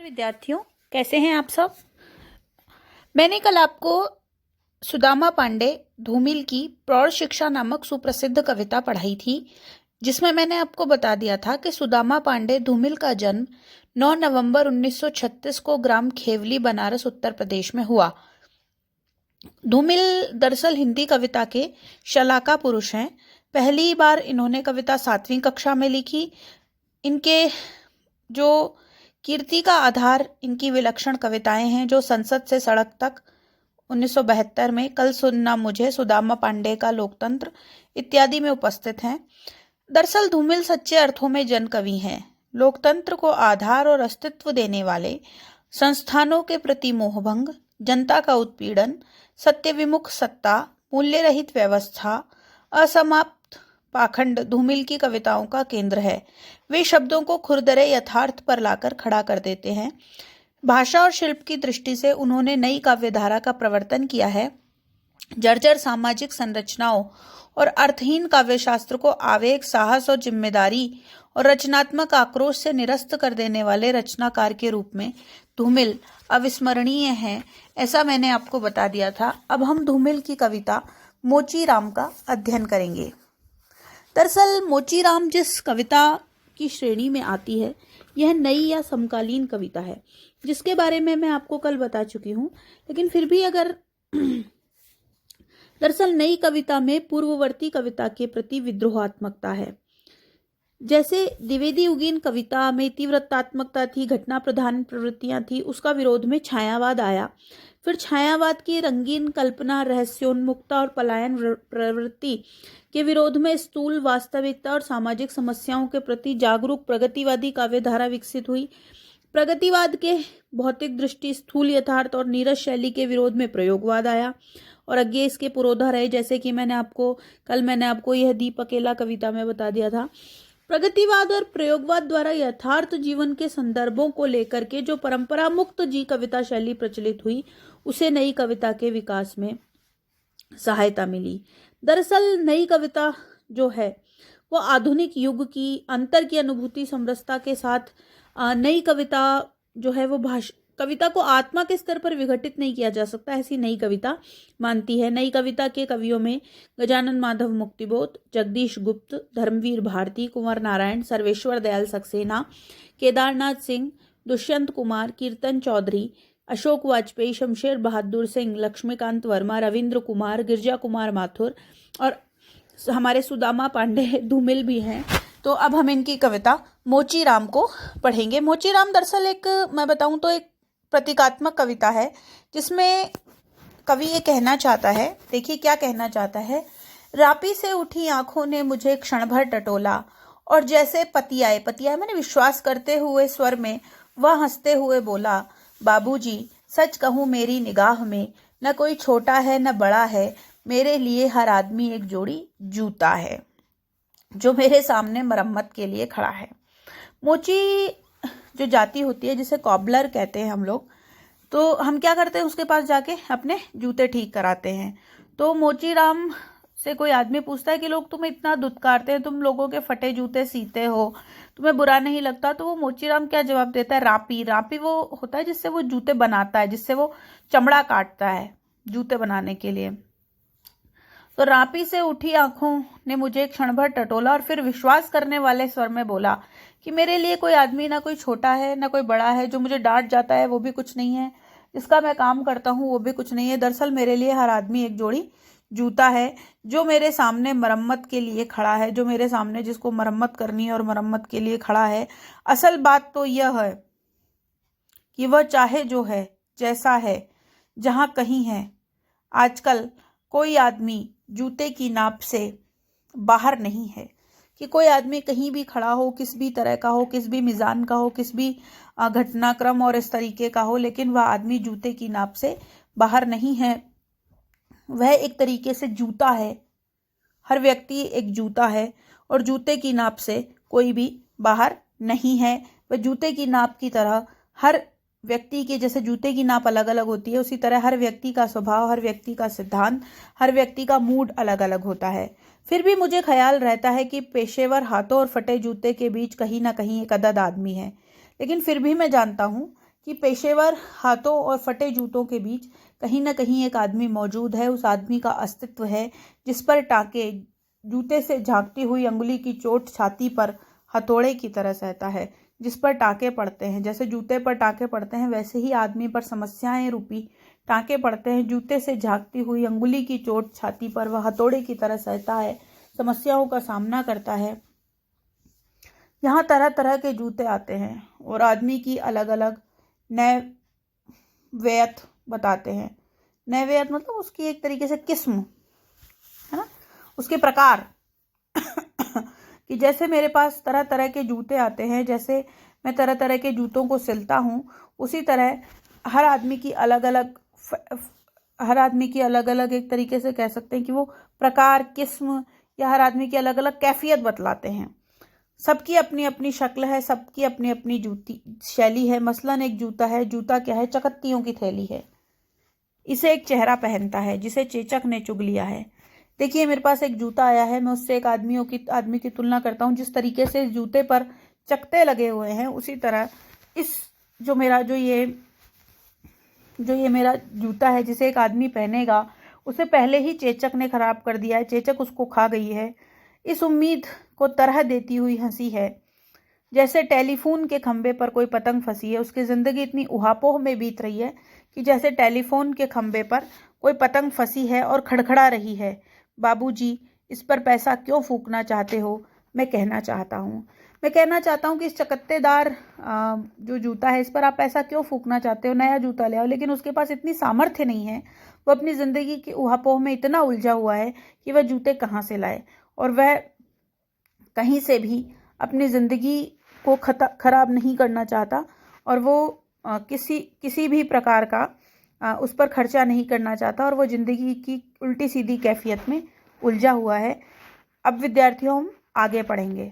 विद्यार्थियों, कैसे हैं आप सब। मैंने कल आपको सुदामा पांडे धूमिल की प्रौढ़ शिक्षा नामक सुप्रसिद्ध कविता पढ़ाई थी, जिसमें मैंने आपको बता दिया था कि सुदामा पांडे धूमिल का जन्म 9 नवंबर 1936 को ग्राम खेवली, बनारस, उत्तर प्रदेश में हुआ। धूमिल दरअसल हिंदी कविता के शलाका पुरुष हैं। पहली बार इन्होंने कविता 7वीं कक्षा में लिखी। इनके जो कीर्ति का आधार इनकी विलक्षण कविताएं हैं, जो संसद से सड़क तक 1972 में, कल सुनना मुझे, सुदामा पांडे का लोकतंत्र इत्यादि में उपस्थित हैं। दरअसल धूमिल सच्चे अर्थों में जन कवि हैं। लोकतंत्र को आधार और अस्तित्व देने वाले, संस्थानों के प्रति मोहभंग, जनता का उत्पीड़न, सत्य विमुख सत्ता, मूल्य रहित व्यवस्था, असमाप्त पाखंड धूमिल की कविताओं का केंद्र है। वे शब्दों को खुरदरे यथार्थ पर लाकर खड़ा कर देते हैं। भाषा और शिल्प की दृष्टि से उन्होंने नई काव्यधारा का प्रवर्तन किया है। जर्जर सामाजिक संरचनाओं और अर्थहीन काव्यशास्त्र को आवेग, साहस और जिम्मेदारी और रचनात्मक आक्रोश से निरस्त कर देने वाले रचनाकार के रूप में धूमिल अविस्मरणीय हैं, ऐसा मैंने आपको बता दिया था। अब हम धूमिल की कविता मोचीराम का अध्ययन करेंगे। दरअसल मोचीराम जिस कविता की श्रेणी में आती है, यह नई या समकालीन कविता है, जिसके बारे में मैं आपको कल बता चुकी हूँ। लेकिन फिर भी अगर दरअसल नई कविता में पूर्ववर्ती कविता के प्रति विद्रोहात्मकता है। जैसे द्विवेदी उगीन कविता में तीव्रतात्मकता थी, घटना प्रधान प्रवृत्तियां थी, उसका विरोध में छायावाद आया। फिर छायावाद की रंगीन कल्पना, रहस्योन्मुखता और पलायन प्रवृत्ति के विरोध में स्थूल वास्तविकता और सामाजिक समस्याओं के प्रति जागरूक प्रगतिवादी काव्यधारा विकसित हुई। प्रगतिवाद के भौतिक दृष्टि, स्थूल यथार्थ और नीरस शैली के विरोध में प्रयोगवाद आया और आगे इसके पुरोधा रहे, जैसे कि मैंने आपको यह दीप अकेला कविता में बता दिया था। प्रगतिवाद और प्रयोगवाद द्वारा यथार्थ जीवन के संदर्भों को लेकर के जो परंपरा मुक्त कविता शैली प्रचलित हुई, उसे नई कविता के विकास में सहायता मिली। दरअसल नई कविता जो है वो आधुनिक युग की अंतर की अनुभूति समरसता के साथ नई कविता जो है वो कविता को आत्मा के स्तर पर विघटित नहीं किया जा सकता, ऐसी नई कविता मानती है। नई कविता के कवियों में गजानन माधव मुक्तिबोध, जगदीश गुप्त, धर्मवीर भारती, कुंवर नारायण, सर्वेश्वर दयाल सक्सेना, केदारनाथ सिंह, दुष्यंत कुमार, कीर्तन चौधरी, अशोक वाजपेयी, शमशेर बहादुर सिंह, लक्ष्मीकांत वर्मा, रविंद्र कुमार, गिरजा कुमार माथुर और हमारे सुदामा पांडे धूमिल भी हैं। तो अब हम इनकी कविता मोचीराम को पढ़ेंगे। मोचीराम दरअसल मैं बताऊं तो एक प्रतीकात्मक कविता है, जिसमें कवि ये कहना चाहता है, देखिए क्या कहना चाहता है। रापी से उठी आंखों ने मुझे क्षण भर टटोला और जैसे पति आए मैंने विश्वास करते हुए स्वर में वह हंसते हुए बोला, बाबूजी सच कहूँ मेरी निगाह में न कोई छोटा है न बड़ा है, मेरे लिए हर आदमी एक जोड़ी जूता है जो मेरे सामने मरम्मत के लिए खड़ा है। मोची जो जाति होती है, जिसे कॉबलर कहते हैं हम लोग, तो हम क्या करते हैं, उसके पास जाके अपने जूते ठीक कराते हैं। तो मोचीराम से कोई आदमी पूछता है कि लोग तुम्हें इतना दुत्कारते हैं, तुम लोगों के फटे जूते सीते हो, तुम्हें बुरा नहीं लगता? तो वो मोचीराम क्या जवाब देता है, रापी वो होता है जिससे वो जूते बनाता है, जिससे वो चमड़ा काटता है जूते बनाने के लिए। तो रापी से उठी आंखों ने मुझे एक क्षण भर टटोला और फिर विश्वास करने वाले स्वर में बोला कि मेरे लिए कोई आदमी ना कोई छोटा है ना कोई बड़ा है, जो मुझे डांट जाता है वो भी कुछ नहीं है, जिसका मैं काम करता हूँ वो भी कुछ नहीं है। दरअसल मेरे लिए हर आदमी एक जोड़ी जूता है जो मेरे सामने मरम्मत के लिए खड़ा है, जो मेरे सामने जिसको मरम्मत करनी है और मरम्मत के लिए खड़ा है। असल बात तो यह है कि वह चाहे जो है, जैसा है, जहाँ कहीं है, आजकल कोई आदमी जूते की नाप से बाहर नहीं है, कि कोई आदमी कहीं भी खड़ा हो, किस भी तरह का हो, किस भी मिजान का हो, किस भी घटनाक्रम और इस तरीके का हो, लेकिन वह आदमी जूते की नाप से बाहर नहीं है। वह एक तरीके से जूता है, हर व्यक्ति एक जूता है और जूते की नाप से कोई भी बाहर नहीं है। वह जूते की नाप की तरह हर व्यक्ति के, जैसे जूते की नाप अलग अलग होती है, उसी तरह हर व्यक्ति का स्वभाव, हर व्यक्ति का सिद्धांत, हर व्यक्ति का मूड अलग अलग होता है। फिर भी मुझे ख्याल रहता है कि पेशेवर हाथों और फटे जूते के बीच कहीं ना कहीं एक अदद आदमी है। लेकिन फिर भी मैं जानता हूँ कि पेशेवर हाथों और फटे जूतों के बीच कहीं ना कहीं एक आदमी मौजूद है। उस आदमी का अस्तित्व है जिस पर टाके, जूते से झांकती हुई अंगुली की चोट छाती पर हथौड़े की तरह सहता है। जिस पर टाके पड़ते हैं, जैसे जूते पर टाके पड़ते हैं, वैसे ही आदमी पर समस्याएं रूपी टाके पड़ते हैं। जूते से झांकती हुई अंगुली की चोट छाती पर वह हथौड़े की तरह सहता है, समस्याओं का सामना करता है। यहाँ तरह तरह के जूते आते हैं और आदमी की अलग अलग नैवेयत बताते हैं। नैवेयत मतलब उसकी एक तरीके से किस्म, है ना, उसके प्रकार कि जैसे मेरे पास तरह तरह के जूते आते हैं, जैसे मैं तरह तरह के जूतों को सिलता हूँ, उसी तरह हर आदमी की अलग अलग एक तरीके से कह सकते हैं कि वो प्रकार, किस्म, या हर आदमी की अलग अलग कैफियत बतलाते हैं। सबकी अपनी अपनी शक्ल है, सबकी अपनी अपनी जूती शैली है। मसलन एक जूता है, जूता क्या है, चकत्तियों की थैली है। इसे एक चेहरा पहनता है जिसे चेचक ने चुग लिया है। देखिए मेरे पास एक जूता आया है, मैं उससे एक आदमी की तुलना करता हूँ। जिस तरीके से जूते पर चकत्ते लगे हुए हैं, उसी तरह इस जो ये मेरा जूता है, जिसे एक आदमी पहनेगा, उसे पहले ही चेचक ने खराब कर दिया है। चेचक उसको खा गई है। इस उम्मीद को तरह देती हुई हंसी है। जैसे टेलीफोन के खंबे पर कोई पतंग फंसी है। उसकी जिंदगी इतनी उहापोह में बीत रही है कि जैसे टेलीफोन के खंबे पर कोई पतंग फंसी है और खड़खड़ा रही है। बाबूजी, इस पर पैसा क्यों फूकना चाहते हो? मैं कहना चाहता हूँ कि इस चकत्तेदार जो जूता है, इस पर आप पैसा क्यों फूकना चाहते हो? नया जूता ले आओ। लेकिन उसके पास इतनी सामर्थ्य नहीं है। वो अपनी जिंदगी की उहापोह में इतना उलझा हुआ है कि वह जूते कहाँ से लाए, और वह कहीं से भी अपनी जिंदगी को खराब नहीं करना चाहता, और वो किसी भी प्रकार का उस पर खर्चा नहीं करना चाहता, और वो जिंदगी की उल्टी सीधी कैफियत में उलझा हुआ है। अब विद्यार्थियों, हम आगे पढ़ेंगे।